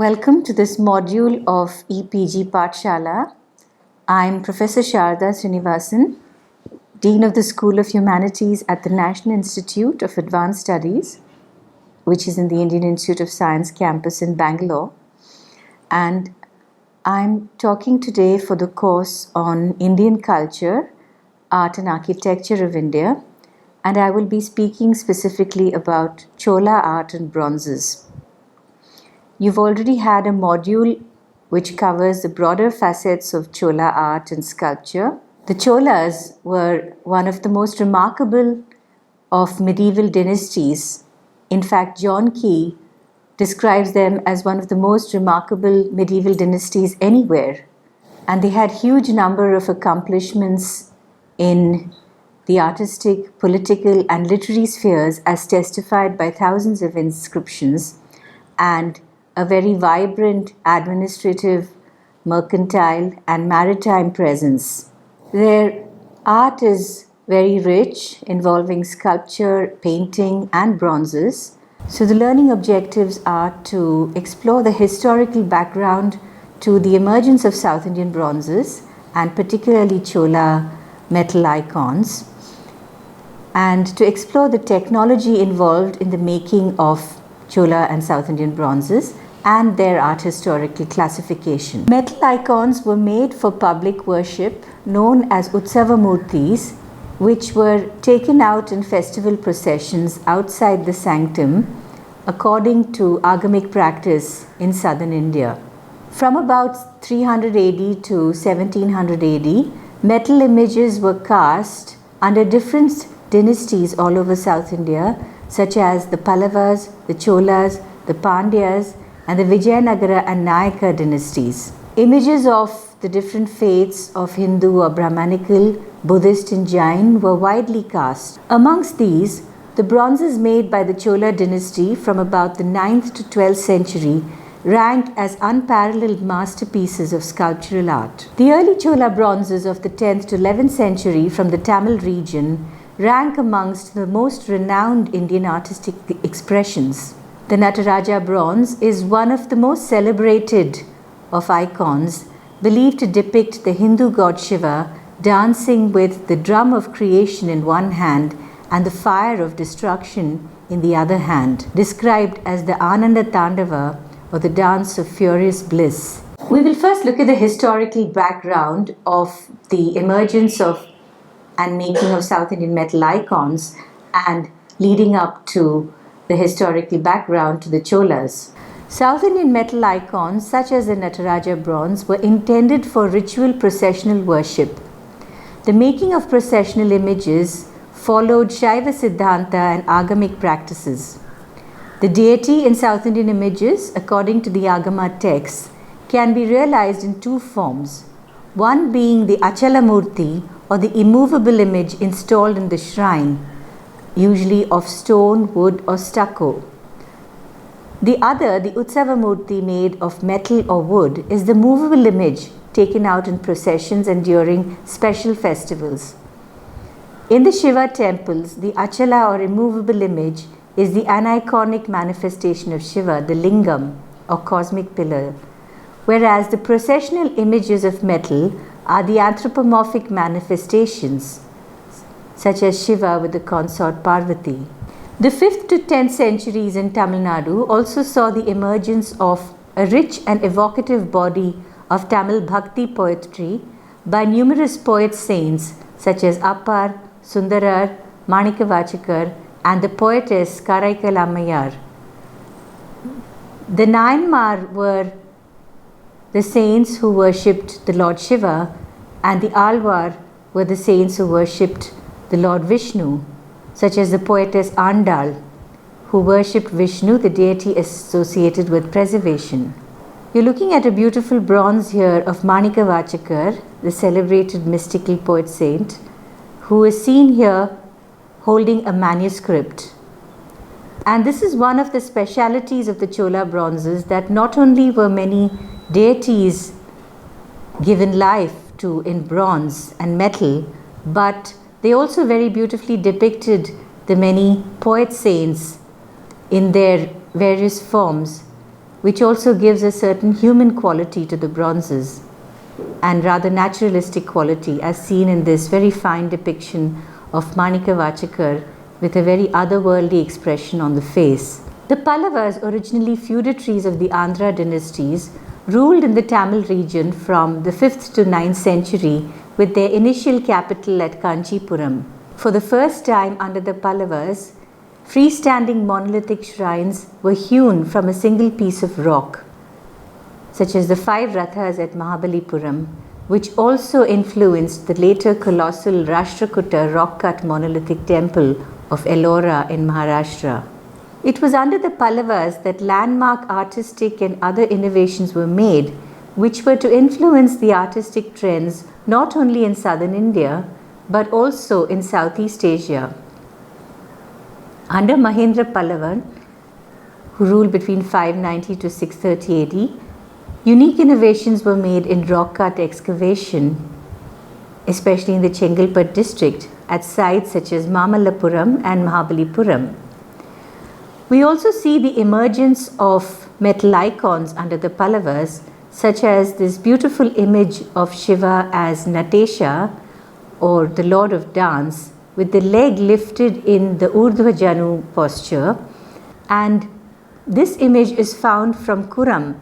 Welcome to this module of EPG Pathshala. I'm Professor Sharda Srinivasan, Dean of the School of Humanities at the National Institute of Advanced Studies, which is in the Indian Institute of Science campus in Bangalore. And I'm talking today for the course on Indian culture, art and architecture of India, and I will be speaking specifically about Chola Art and Bronzes. You've already had a module which covers the broader facets of Chola art and sculpture. The Cholas were one of the most remarkable of medieval dynasties. In fact, John Key describes them as one of the most remarkable medieval dynasties anywhere. And they had huge number of accomplishments in the artistic, political and literary spheres as testified by thousands of inscriptions and a very vibrant administrative, mercantile and maritime presence. Their art is very rich, involving sculpture, painting and bronzes. So the learning objectives are to explore the historical background to the emergence of South Indian bronzes and particularly Chola metal icons, and to explore the technology involved in the making of Chola and South Indian bronzes and their art historical classification. Metal icons were made for public worship known as Utsava Murtis, which were taken out in festival processions outside the sanctum according to agamic practice in southern India. From about 300 AD to 1700 AD, metal images were cast under different dynasties all over South India, such as the Pallavas, the Cholas, the Pandyas, and the Vidya-mitra and Nayaka dynasties. Images of the different faiths of Hindu or Brahmanical, Buddhist and Jain were widely cast. Amongst these, the bronzes made by the Chola dynasty from about the 9th to 12th century rank as unparalleled masterpieces of sculptural art. The early Chola bronzes of the 10th to 11th century from the Tamil region rank amongst the most renowned Indian artistic expressions. The Nataraja bronze is one of the most celebrated of icons, believed to depict the Hindu god Shiva dancing with the drum of creation in one hand and the fire of destruction in the other hand, described as the Ananda Tandava or the dance of furious bliss. We will first look at the historical background of the emergence of and making of South Indian metal icons and leading up to the historical background to the Cholas. South Indian metal icons such as the Nataraja bronze were intended for ritual processional worship. The making of processional images followed Shaiva Siddhanta and Agamic practices. The deity in South Indian images, according to the Agama texts, can be realized in two forms, one being the Achala Murti or the immovable image installed in the shrine, usually of stone, wood or stucco. The other, the Utsava Murti made of metal or wood, is the movable image taken out in processions and during special festivals. In the Shiva temples, the Achala or immovable image is the aniconic manifestation of Shiva, the Lingam or cosmic pillar, whereas the processional images of metal are the anthropomorphic manifestations, such as Shiva with the consort Parvati. The 5th to 10th centuries in Tamil Nadu also saw the emergence of a rich and evocative body of Tamil Bhakti poetry by numerous poet saints such as Appar, Sundarar, Manikavachakar and the poetess Karaikal Ammayar. The Nayanmar were the saints who worshipped the Lord Shiva, and the Alvar were the saints who worshipped the Lord Vishnu, such as the poetess Andal, who worshipped Vishnu, the deity associated with preservation. You're looking at a beautiful bronze here of Manikavachakar, the celebrated mystical poet saint, who is seen here holding a manuscript. And this is one of the specialities of the Chola bronzes, that not only were many deities given life to in bronze and metal, but they also very beautifully depicted the many poet saints in their various forms which also gives a certain human quality to the bronzes and rather naturalistic quality, as seen in this very fine depiction of Manika Vachakar with a very otherworldly expression on the face. The Pallavas, originally feudatories of the Andhra dynasties, ruled in the Tamil region from the 5th to 9th century with their initial capital at Kanchipuram. For the first time under the Pallavas, freestanding monolithic shrines were hewn from a single piece of rock, such as the 5 Rathas at Mahabalipuram, which also influenced the later colossal Rashtrakuta rock-cut monolithic temple of Ellora in Maharashtra. It was under the Pallavas that landmark artistic and other innovations were made, which were to influence the artistic trends not only in southern India, but also in Southeast Asia. Under Mahendra Pallava, who ruled between 590 to 630 AD, unique innovations were made in rock-cut excavation, especially in the Chengalpat district, at sites such as Mamallapuram and Mahabalipuram. We also see the emergence of metal icons under the Pallavas, such as this beautiful image of Shiva as Natesha, or the Lord of Dance, with the leg lifted in the Urdhva Janu posture. And this image is found from Kuram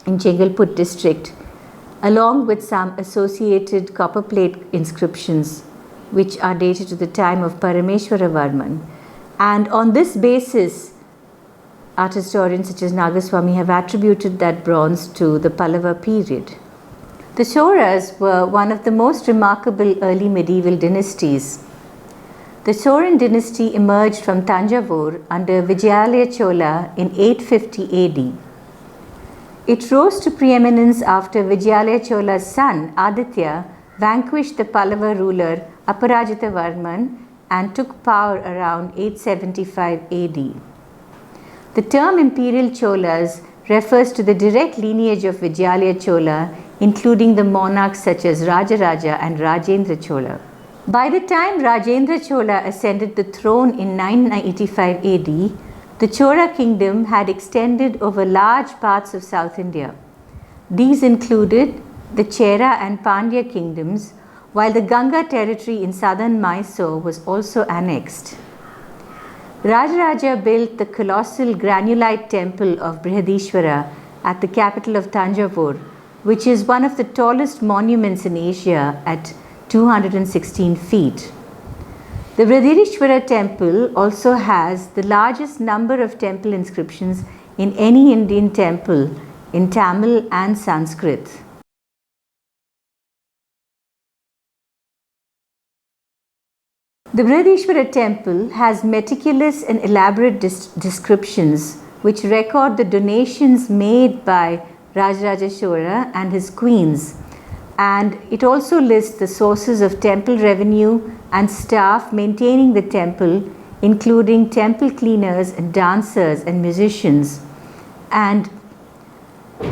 in Chengalput district, along with some associated copper plate inscriptions, which are dated to the time of Parameshwara Varman. And on this basis, art historians such as Nagaswamy have attributed that bronze to the Pallava period. The Cholas were one of the most remarkable early medieval dynasties. The Cholan dynasty emerged from Tanjavur under Vidya-mitra Chola in 850 AD. It rose to preeminence after Vidya-mitra Chola's son Aditya vanquished the Pallava ruler Aparajita Varman and took power around 875 AD. The term Imperial Cholas refers to the direct lineage of Vidya-mitra Chola, including the monarchs such as Rajaraja and Rajendra Chola. By the time Rajendra Chola ascended the throne in 985 AD, the Chola kingdom had extended over large parts of South India. These included the Chera and Pandya kingdoms, while the Ganga territory in southern Mysore was also annexed. Rajaraja built the colossal granulite temple of Brihadishwara at the capital of Tanjavur, which is one of the tallest monuments in Asia at 216 feet. The Brihadishwara temple also has the largest number of temple inscriptions in any Indian temple in Tamil and Sanskrit. The Brihadishwara temple has meticulous and elaborate descriptions which record the donations made by Rajaraja Chola and his queens, and it also lists the sources of temple revenue and staff maintaining the temple, including temple cleaners and dancers and musicians. And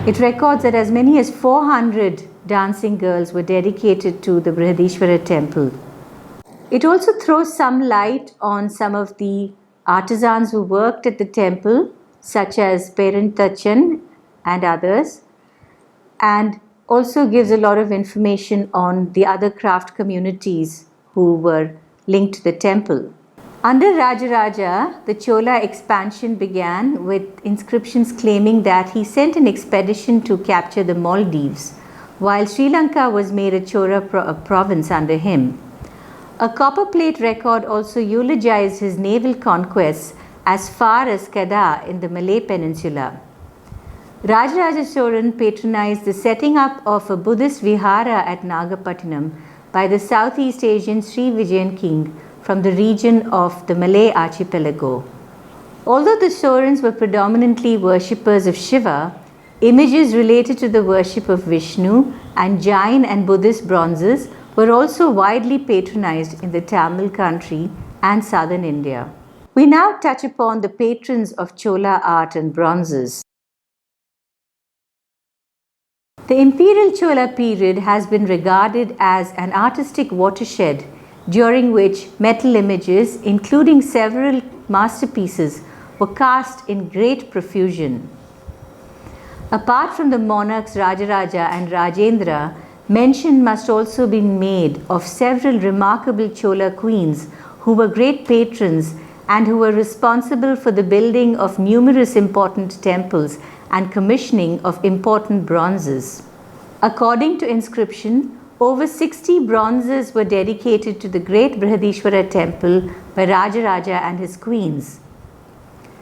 it records that as many as 400 dancing girls were dedicated to the Brihadishwara temple. It also throws some light on some of the artisans who worked at the temple, such as Perintachan and others, and also gives a lot of information on the other craft communities who were linked to the temple. Under Rajaraja, the Chola expansion began with inscriptions claiming that he sent an expedition to capture the Maldives, while Sri Lanka was made a Chola province under him. A copper plate record also eulogized his naval conquests as far as Kedah in the Malay Peninsula. Rajaraja Cholan patronized the setting up of a Buddhist vihara at Nagapattinam by the Southeast Asian Sri Vijayan king from the region of the Malay archipelago. Although the Cholans were predominantly worshippers of Shiva, images related to the worship of Vishnu and Jain and Buddhist bronzes were also widely patronized in the Tamil country and southern India. We now touch upon the patrons of Chola art and bronzes. The Imperial Chola period has been regarded as an artistic watershed during which metal images, including several masterpieces, were cast in great profusion. Apart from the monarchs Rajaraja and Rajendra, mention must also be made of several remarkable Chola queens who were great patrons and who were responsible for the building of numerous important temples and commissioning of important bronzes. According to inscription, over 60 bronzes were dedicated to the great Brihadishwara temple by Rajaraja and his queens.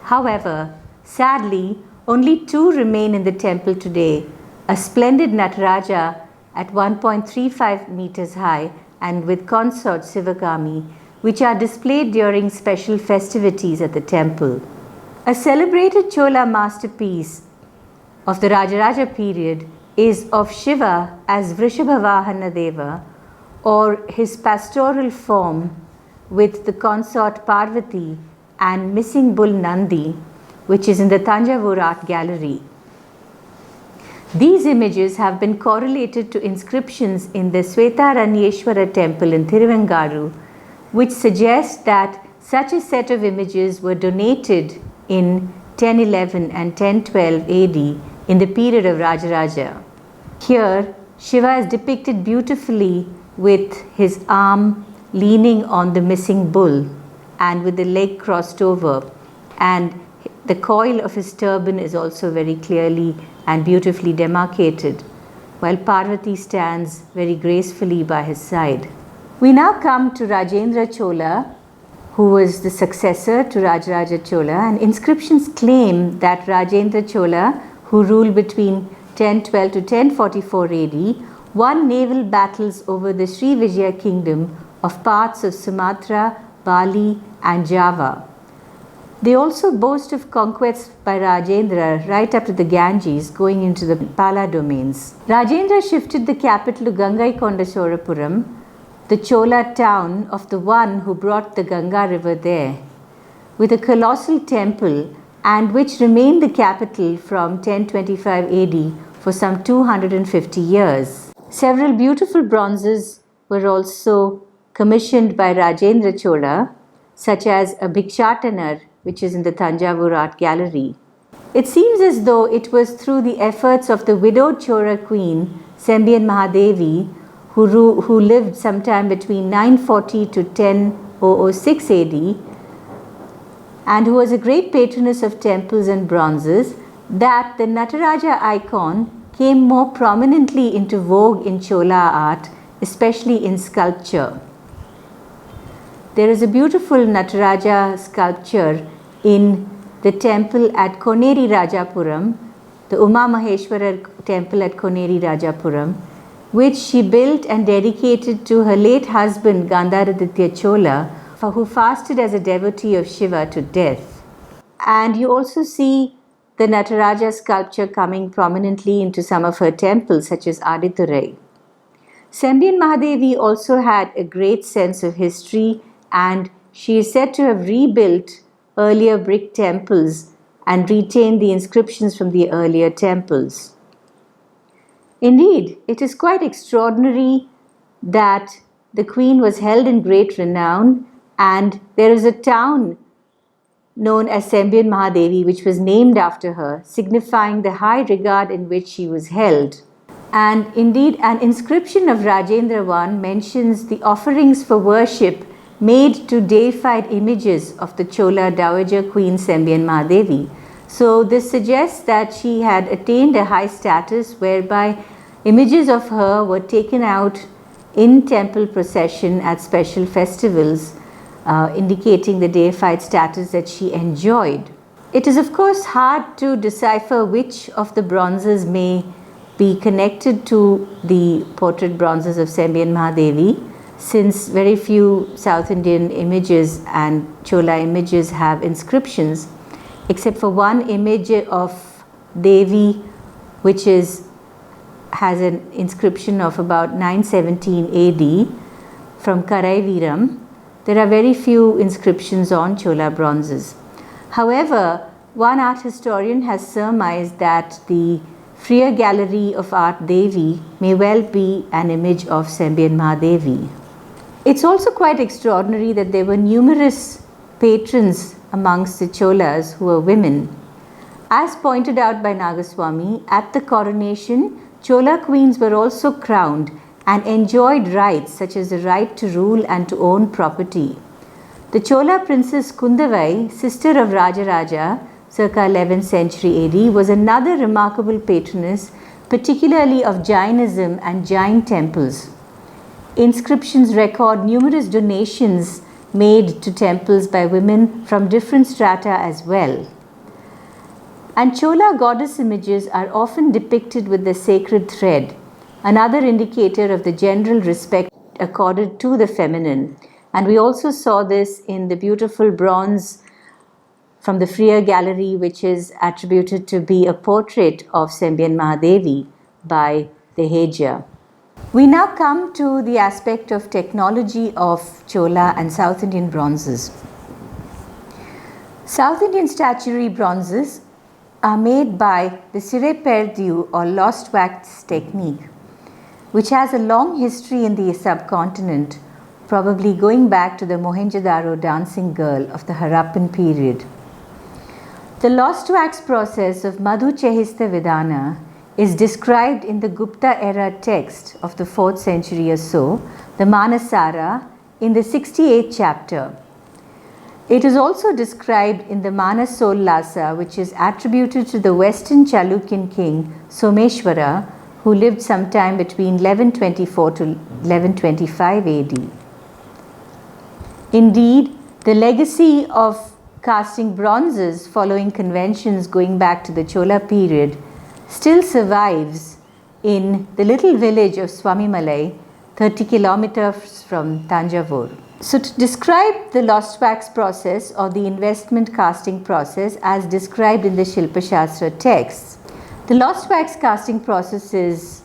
However, sadly, only 2 remain in the temple today, a splendid Nataraja at 1.35 meters high and with consort Sivagami, which are displayed during special festivities at the temple. A celebrated Chola masterpiece of the Rajaraja period is of Shiva as Vrishabhavahana Deva, or his pastoral form with the consort Parvati and missing bull Nandi, which is in the Thanjavur Art Gallery. These images have been correlated to inscriptions in the Svetaranyeshwara temple in Thiruvengaru, which suggest that such a set of images were donated in 1011 and 1012 AD in the period of Rajaraja. Here, Shiva is depicted beautifully with his arm leaning on the missing bull and with the leg crossed over, and the coil of his turban is also very clearly and beautifully demarcated, while Parvati stands very gracefully by his side. We now come to Rajendra Chola, who was the successor to Rajaraja Chola, and inscriptions claim that Rajendra Chola, who ruled between 1012 to 1044 AD, won naval battles over the Sri Vijaya kingdom of parts of Sumatra, Bali and Java. They also boast of conquests by Rajendra right up to the Ganges, going into the Pala domains. Rajendra shifted the capital to Gangaikonda Chorapuram, the Chola town of the one who brought the Ganga river there, with a colossal temple, and which remained the capital from 1025 AD for some 250 years. Several beautiful bronzes were also commissioned by Rajendra Chola, such as a Bhikshatanar, which is in the Thanjavur Art Gallery. It seems as though it was through the efforts of the widowed Chola queen, Sembian Mahadevi, who lived sometime between 940 to 1006 AD, and who was a great patroness of temples and bronzes, that the Nataraja icon came more prominently into vogue in Chola art, especially in sculpture. There is a beautiful Nataraja sculpture in the temple at Koneri Rajapuram, the Uma Maheshwara temple at Koneri Rajapuram, which she built and dedicated to her late husband Gandharaditya Chola, who fasted as a devotee of Shiva to death. And you also see the Nataraja sculpture coming prominently into some of her temples, such as Adithurai. Sembian Mahadevi also had a great sense of history, and she is said to have rebuilt earlier brick temples and retained the inscriptions from the earlier temples. Indeed, it is quite extraordinary that the queen was held in great renown, and there is a town known as Sembian Mahadevi which was named after her, signifying the high regard in which she was held. And indeed, an inscription of Rajendra I mentions the offerings for worship made to deified images of the Chola Dowager Queen Sembian Mahadevi. So this suggests that she had attained a high status whereby images of her were taken out in temple procession at special festivals, indicating the deified status that she enjoyed. It is of course hard to decipher which of the bronzes may be connected to the portrait bronzes of Sembian Mahadevi, since very few South Indian images and Chola images have inscriptions, except for one image of Devi which has an inscription of about 917 AD from Karaiviram. There are very few inscriptions on Chola bronzes. However, one art historian has surmised that the Freer Gallery of Art Devi may well be an image of Sembian Mahadevi. It's also quite extraordinary that there were numerous patrons amongst the Cholas who were women. As pointed out by Nagaswamy, at the coronation, Chola queens were also crowned and enjoyed rights such as the right to rule and to own property. The Chola princess Kundavai, sister of Rajaraja, circa 11th century AD, was another remarkable patroness, particularly of Jainism and Jain temples. Inscriptions record numerous donations made to temples by women from different strata as well. And Chola goddess images are often depicted with the sacred thread, another indicator of the general respect accorded to the feminine. And we also saw this in the beautiful bronze from the Freer Gallery, which is attributed to be a portrait of Sembian Mahadevi by Deheja. We now come to the aspect of technology of Chola and South Indian bronzes. South Indian statuary bronzes are made by the Sire Perdu or lost wax technique, which has a long history in the subcontinent, probably going back to the Mohenjo-daro dancing girl of the Harappan period. The lost wax process of Madhu Chehista Vidana is described in the Gupta era text of the 4th century or so, the Manasara, in the 68th chapter. It is also described in the Manasollasa, which is attributed to the Western Chalukyan king Someshwara, who lived sometime between 1124 to 1125 AD. Indeed, the legacy of casting bronzes following conventions going back to the Chola period still survives in the little village of Swamimalai, 30 kilometers from Tanjavur. So to describe the lost wax process or the investment casting process as described in the Shilpa Shastra texts, the lost wax casting process is,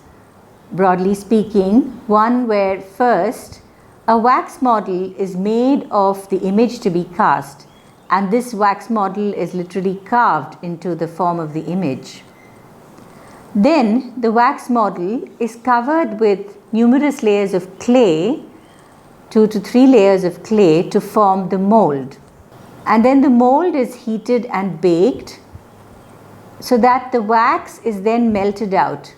broadly speaking, one where first a wax model is made of the image to be cast, and this wax model is literally carved into the form of the image. Then the wax model is covered with numerous layers of clay, 2 to 3 layers of clay to form the mold. And then the mold is heated and baked so that the wax is then melted out.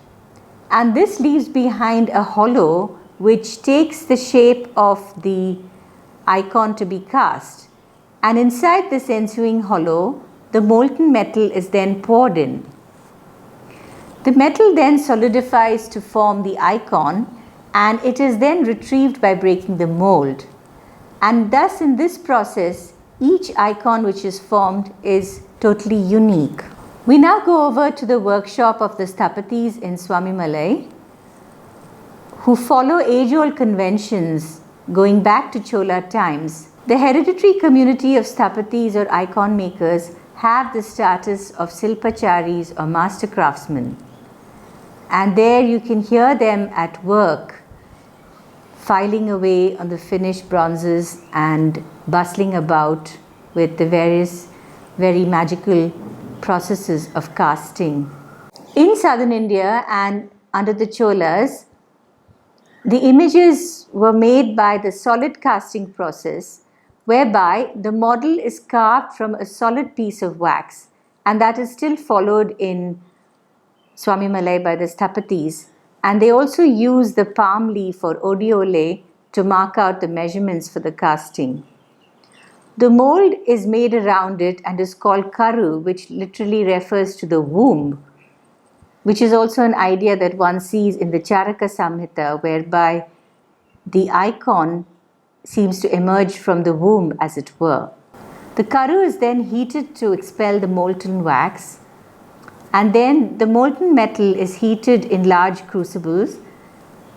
And this leaves behind a hollow which takes the shape of the icon to be cast. And inside this ensuing hollow, the molten metal is then poured in. The metal then solidifies to form the icon, and it is then retrieved by breaking the mold. And thus in this process, each icon which is formed is totally unique. We now go over to the workshop of the Sthapatis in Swamimalai, who follow age-old conventions going back to Chola times. The hereditary community of Sthapatis or icon makers have the status of Silpacharis or master craftsmen. And there you can hear them at work, filing away on the finished bronzes and bustling about with the various very magical processes of casting. In southern India and under the Cholas, the images were made by the solid casting process, whereby the model is carved from a solid piece of wax, and that is still followed in Swamimalai by the Sthapatis. And they also use the palm leaf or odiole to mark out the measurements for the casting. The mold is made around it and is called karu, which literally refers to the womb, which is also an idea that one sees in the Charaka Samhita, whereby the icon seems to emerge from the womb, as it were. The karu is then heated to expel the molten wax, and then the molten metal is heated in large crucibles,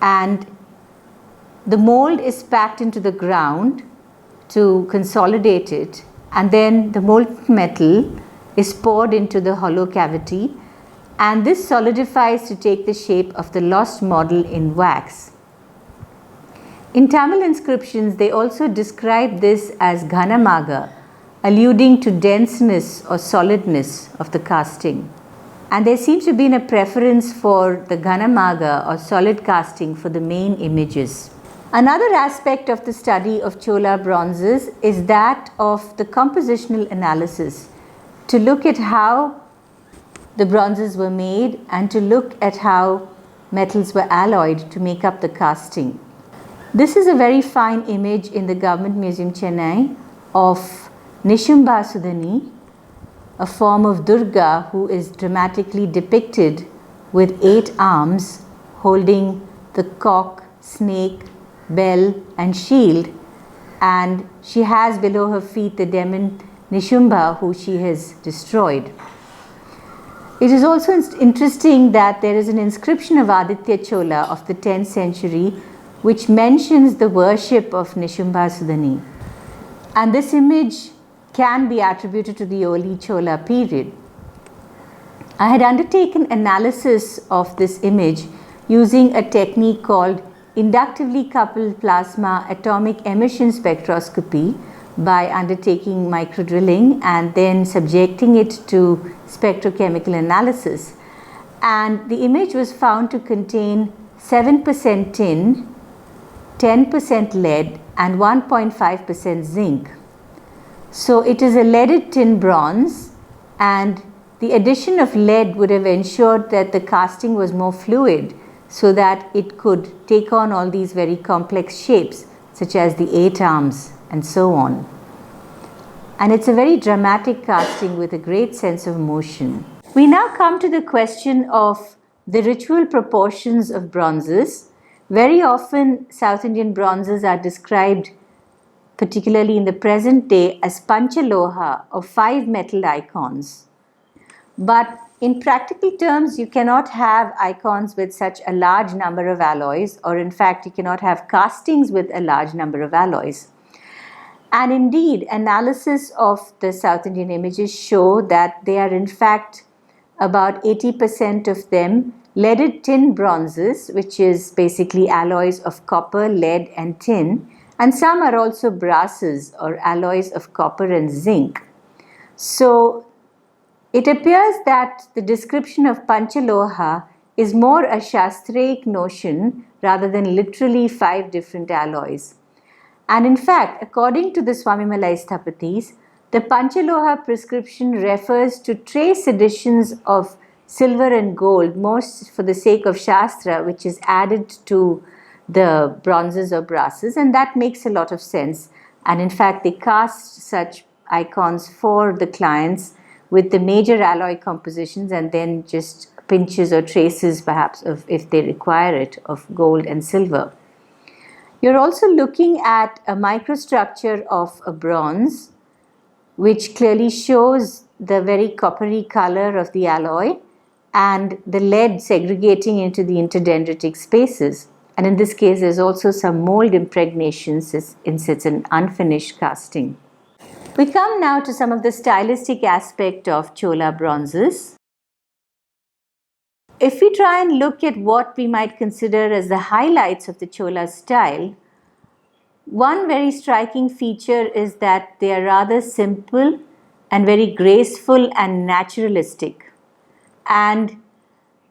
and the mold is packed into the ground to consolidate it, and then the molten metal is poured into the hollow cavity, and this solidifies to take the shape of the lost model in wax. In Tamil inscriptions, they also describe this as ghanamaga, alluding to denseness or solidness of the casting. And there seems to be a preference for the ghanamaga or solid casting for the main images. Another aspect of the study of Chola bronzes is that of the compositional analysis, to look at how the bronzes were made and to look at how metals were alloyed to make up the casting. This is a very fine image in the Government Museum, Chennai, of Nishumbha Sudhani, a form of Durga who is dramatically depicted with 8 arms holding the cock, snake, bell and shield, and she has below her feet the demon Nishumbha who she has destroyed. It is also interesting that there is an inscription of Aditya Chola of the 10th century which mentions the worship of Nishumbha Sudhani. And this image can be attributed to the early Chola period. I had undertaken analysis of this image using a technique called inductively coupled plasma atomic emission spectroscopy by undertaking microdrilling and then subjecting it to spectrochemical analysis. And the image was found to contain 7% tin, 10% lead and 1.5% zinc. So it is a leaded tin bronze, and the addition of lead would have ensured that the casting was more fluid so that it could take on all these very complex shapes such as the 8 arms and so on. And it's a very dramatic casting with a great sense of motion. We now come to the question of the ritual proportions of bronzes. Very often South Indian bronzes are described, particularly in the present day, as panchaloha or 5 metal icons. But in practical terms, you cannot have icons with such a large number of alloys, or in fact, you cannot have castings with a large number of alloys. And indeed, analysis of the South Indian images show that they are in fact about 80% of them leaded tin bronzes, which is basically alloys of copper, lead and tin, and some are also brasses or alloys of copper and zinc. So it appears that the description of Panchaloha is more a Shastraic notion rather than literally 5 different alloys. And in fact, according to the Swamimalai Sthapatis, the Panchaloha prescription refers to trace additions of silver and gold, most for the sake of Shastra, which is added to the bronzes or brasses, and that makes a lot of sense. And in fact, they cast such icons for the clients with the major alloy compositions and then just pinches or traces perhaps of, if they require it, of gold and silver. You're also looking at a microstructure of a bronze which clearly shows the very coppery color of the alloy and the lead segregating into the interdendritic spaces. And in this case, there's also some mold impregnation since it's an unfinished casting. We come now to some of the stylistic aspect of Chola bronzes. If we try and look at what we might consider as the highlights of the Chola style, one very striking feature is that they are rather simple and very graceful and naturalistic. And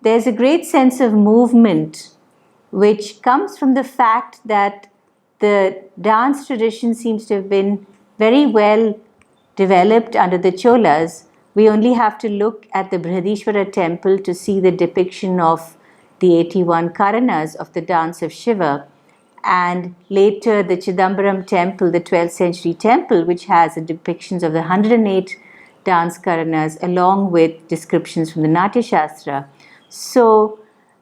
there's a great sense of movement which comes from the fact that the dance tradition seems to have been very well developed under the Cholas. We only have to look at the Brihadishwara temple to see the depiction of the 81 Karanas of the dance of Shiva, and later the Chidambaram temple, the 12th century temple, which has the depictions of the 108 dance Karanas along with descriptions from the Natya Shastra. So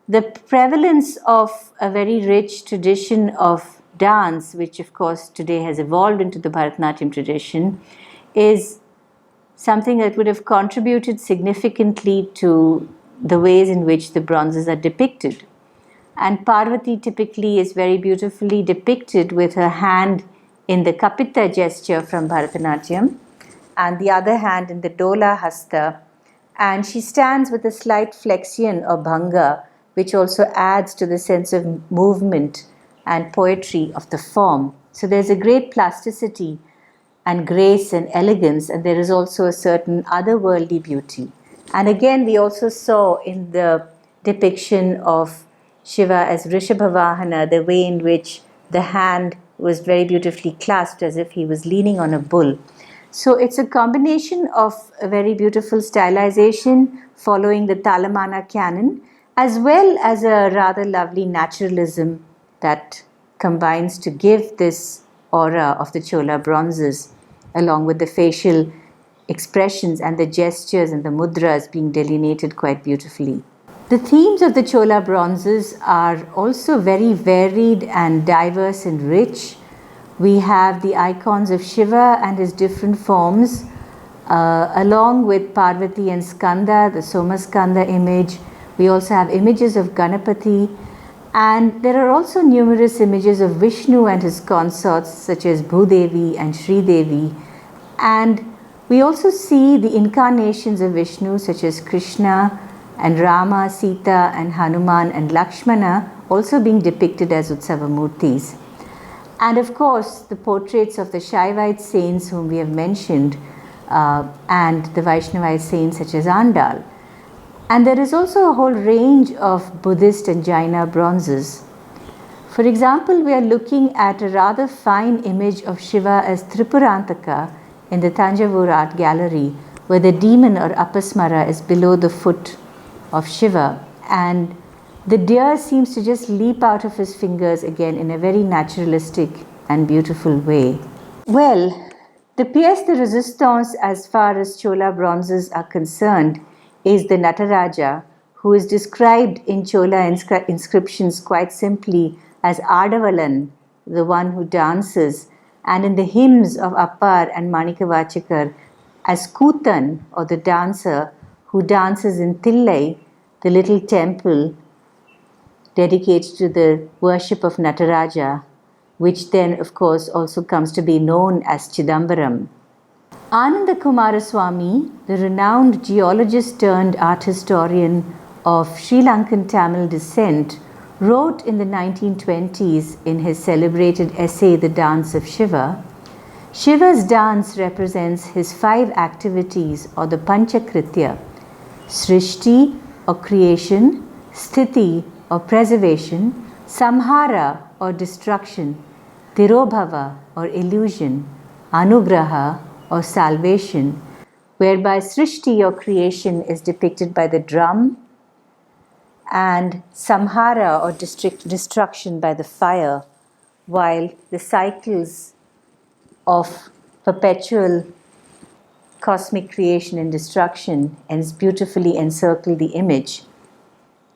the prevalence of a very rich tradition of dance, which of course today has evolved into the Bharatanatyam tradition, is something that would have contributed significantly to the ways in which the bronzes are depicted. And Parvati typically is very beautifully depicted with her hand in the Kapita gesture from Bharatanatyam and the other hand in the Dola Hasta, and she stands with a slight flexion or bhanga, which also adds to the sense of movement and poetry of the form. So there's a great plasticity and grace and elegance, and there is also a certain otherworldly beauty. And again, we also saw in the depiction of Shiva as Rishabhavahana, the way in which the hand was very beautifully clasped as if he was leaning on a bull. So it's a combination of a very beautiful stylization following the Talamana canon, as well as a rather lovely naturalism that combines to give this aura of the Chola bronzes, along with the facial expressions and the gestures and the mudras being delineated quite beautifully. The themes of the Chola bronzes are also very varied and diverse and rich. We have the icons of Shiva and his different forms, along with Parvati and Skanda, the Somaskanda image. We also have images of Ganapati, and there are also numerous images of Vishnu and his consorts, such as Bhudevi and Sridevi. And we also see the incarnations of Vishnu, such as Krishna and Rama, Sita, and Hanuman and Lakshmana, also being depicted as Utsavamurtis. And of course, the portraits of the Shaivite saints whom we have mentioned, and the Vaishnavite saints such as Andal. And there is also a whole range of Buddhist and Jaina bronzes. For example, we are looking at a rather fine image of Shiva as Tripurantaka in the Tanjavur Art Gallery, where the demon or Apasmara is below the foot of Shiva, and the deer seems to just leap out of his fingers again in a very naturalistic and beautiful way. Well, the pièce de résistance as far as Chola bronzes are concerned is the Nataraja, who is described in Chola inscriptions quite simply as Adavalan, the one who dances, and in the hymns of Appar and Manikavachakar as Kutan, or the dancer who dances in Tillai, the little temple dedicated to the worship of Nataraja, which then of course also comes to be known as Chidambaram. Ananda Kumaraswamy, the renowned geologist turned art historian of Sri Lankan Tamil descent, wrote in the 1920s in his celebrated essay The Dance of Shiva, Shiva's dance represents his 5 activities or the Panchakritya: Srishti or creation, Sthiti or preservation, Samhara or destruction, Tirobhava or illusion, Anugraha or salvation, whereby Srishti or creation is depicted by the drum, and Samhara or destruction by the fire, while the cycles of perpetual cosmic creation and destruction beautifully encircle the image.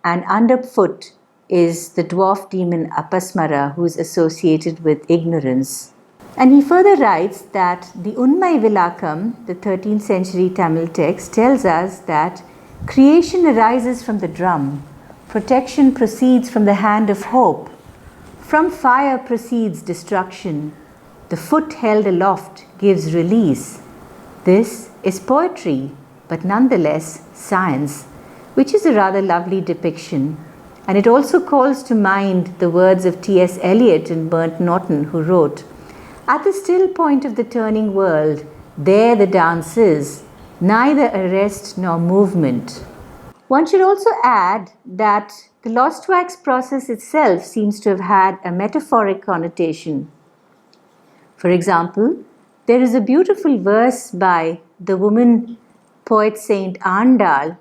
And underfoot is the dwarf demon Apasmara, who is associated with ignorance. And he further writes that the Unmai Vilakam, the 13th century Tamil text, tells us that creation arises from the drum, protection proceeds from the hand of hope, from fire proceeds destruction, the foot held aloft gives release. This is poetry, but nonetheless science, which is a rather lovely depiction. And it also calls to mind the words of T.S. Eliot and Burnt Norton, who wrote, "At the still point of the turning world, there the dance is, neither arrest nor movement." One should also add that the lost wax process itself seems to have had a metaphoric connotation. For example, there is a beautiful verse by the woman poet saint Andal,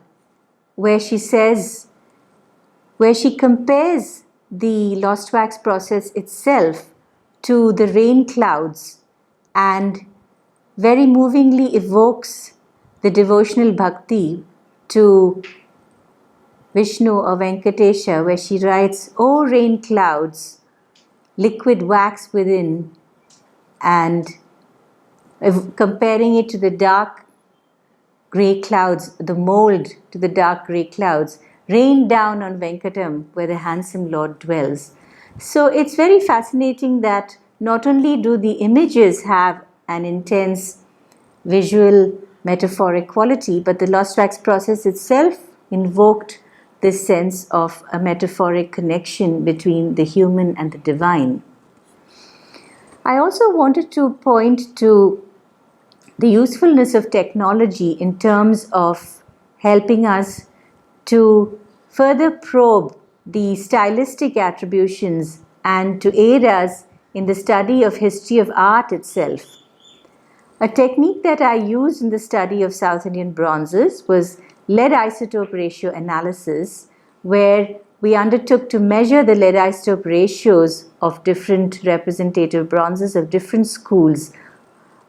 where she compares the lost wax process itself to the rain clouds, and very movingly evokes the devotional bhakti to Vishnu or Venkatesha, where she writes, "O rain clouds, liquid wax within," and comparing it to the dark grey clouds, the mold to the dark grey clouds, rain down on Venkatam, where the handsome Lord dwells. So it's very fascinating that not only do the images have an intense visual metaphoric quality, but the lost wax process itself invoked this sense of a metaphoric connection between the human and the divine. I also wanted to point to the usefulness of technology in terms of helping us to further probe the stylistic attributions and to aid us in the study of history of art itself. A technique that I used in the study of South Indian bronzes was lead isotope ratio analysis, where we undertook to measure the lead isotope ratios of different representative bronzes of different schools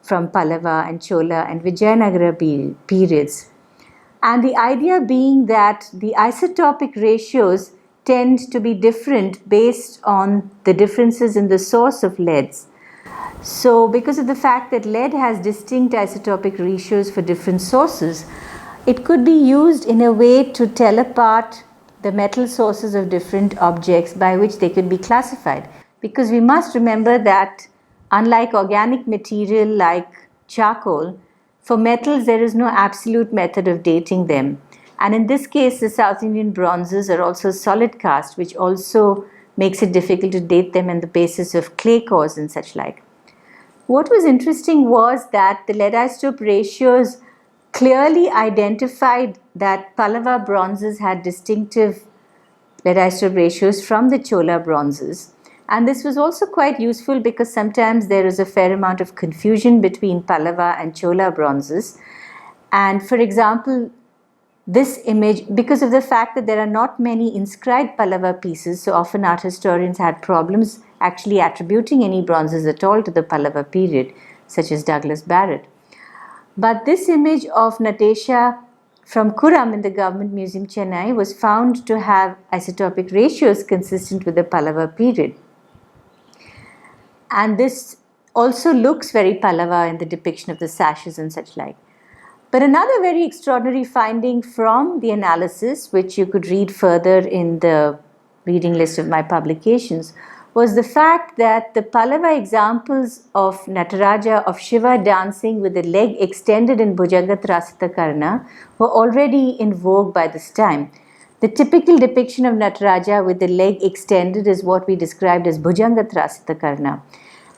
from Pallava and Chola and Vidya-mitra periods. And the idea being that the isotopic ratios tend to be different based on the differences in the source of leads. So, because of the fact that lead has distinct isotopic ratios for different sources, it could be used in a way to tell apart the metal sources of different objects by which they could be classified. Because we must remember that unlike organic material like charcoal, for metals there is no absolute method of dating them. And in this case, the South Indian bronzes are also solid cast, which also makes it difficult to date them on the basis of clay cores and such like. What was interesting was that the lead isotope ratios clearly identified that Pallava bronzes had distinctive lead isotope ratios from the Chola bronzes. And this was also quite useful because sometimes there is a fair amount of confusion between Pallava and Chola bronzes. And for example, this image, because of the fact that there are not many inscribed Pallava pieces, so often art historians had problems actually attributing any bronzes at all to the Pallava period, such as Douglas Barrett. But this image of Natasha from Kuram in the Government Museum, Chennai, was found to have isotopic ratios consistent with the Pallava period. And this also looks very Pallava in the depiction of the sashes and such like. But another very extraordinary finding from the analysis, which you could read further in the reading list of my publications, was the fact that the Pallava examples of Nataraja, of Shiva dancing with the leg extended in Bhujangatrasita Karna, were already in vogue by this time. The typical depiction of Nataraja with the leg extended is what we described as Bhujangatrasita Karna.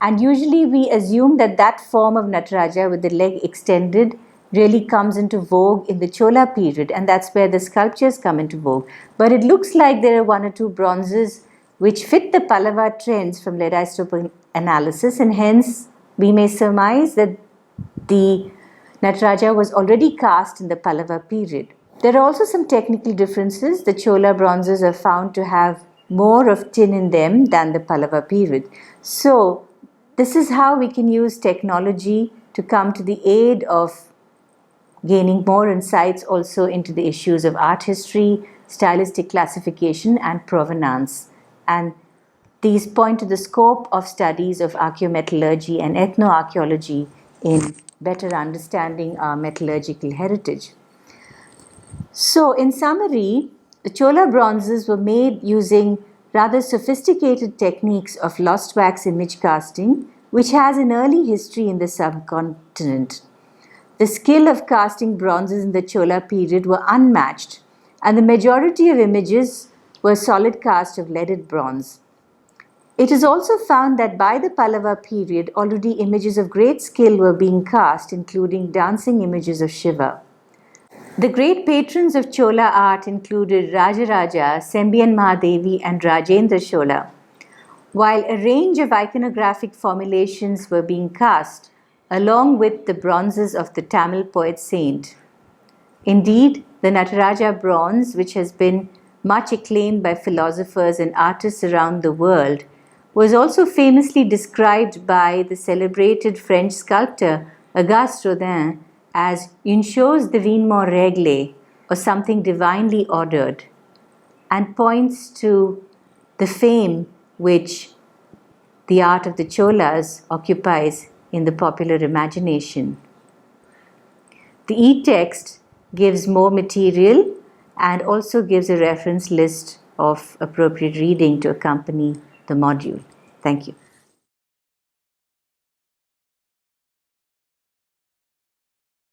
And usually we assume that that form of Nataraja with the leg extended really comes into vogue in the Chola period, and that's where the sculptures come into vogue. But it looks like there are one or two bronzes which fit the Pallava trends from lead isotope analysis, and hence we may surmise that the Nataraja was already cast in the Pallava period. There are also some technical differences. The Chola bronzes are found to have more of tin in them than the Pallava period. So this is how we can use technology to come to the aid of gaining more insights also into the issues of art history, stylistic classification, and provenance. And these point to the scope of studies of archaeometallurgy and ethnoarchaeology in better understanding our metallurgical heritage. So, in summary, the Chola bronzes were made using rather sophisticated techniques of lost wax image casting, which has an early history in the subcontinent. The skill of casting bronzes in the Chola period were unmatched, and the majority of images were solid cast of leaded bronze. It is also found that by the Pallava period, already images of great skill were being cast, including dancing images of Shiva. The great patrons of Chola art included Rajaraja, Sembian Mahadevi, and Rajendra Chola, while a range of iconographic formulations were being cast, along with the bronzes of the Tamil poet saint. Indeed, the Nataraja bronze, which has been much acclaimed by philosophers and artists around the world, was also famously described by the celebrated French sculptor Auguste Rodin as une chose divinement réglée, or something divinely ordered, and points to the fame which the art of the Cholas occupies in the popular imagination. The e-text gives more material and also gives a reference list of appropriate reading to accompany the module. Thank you.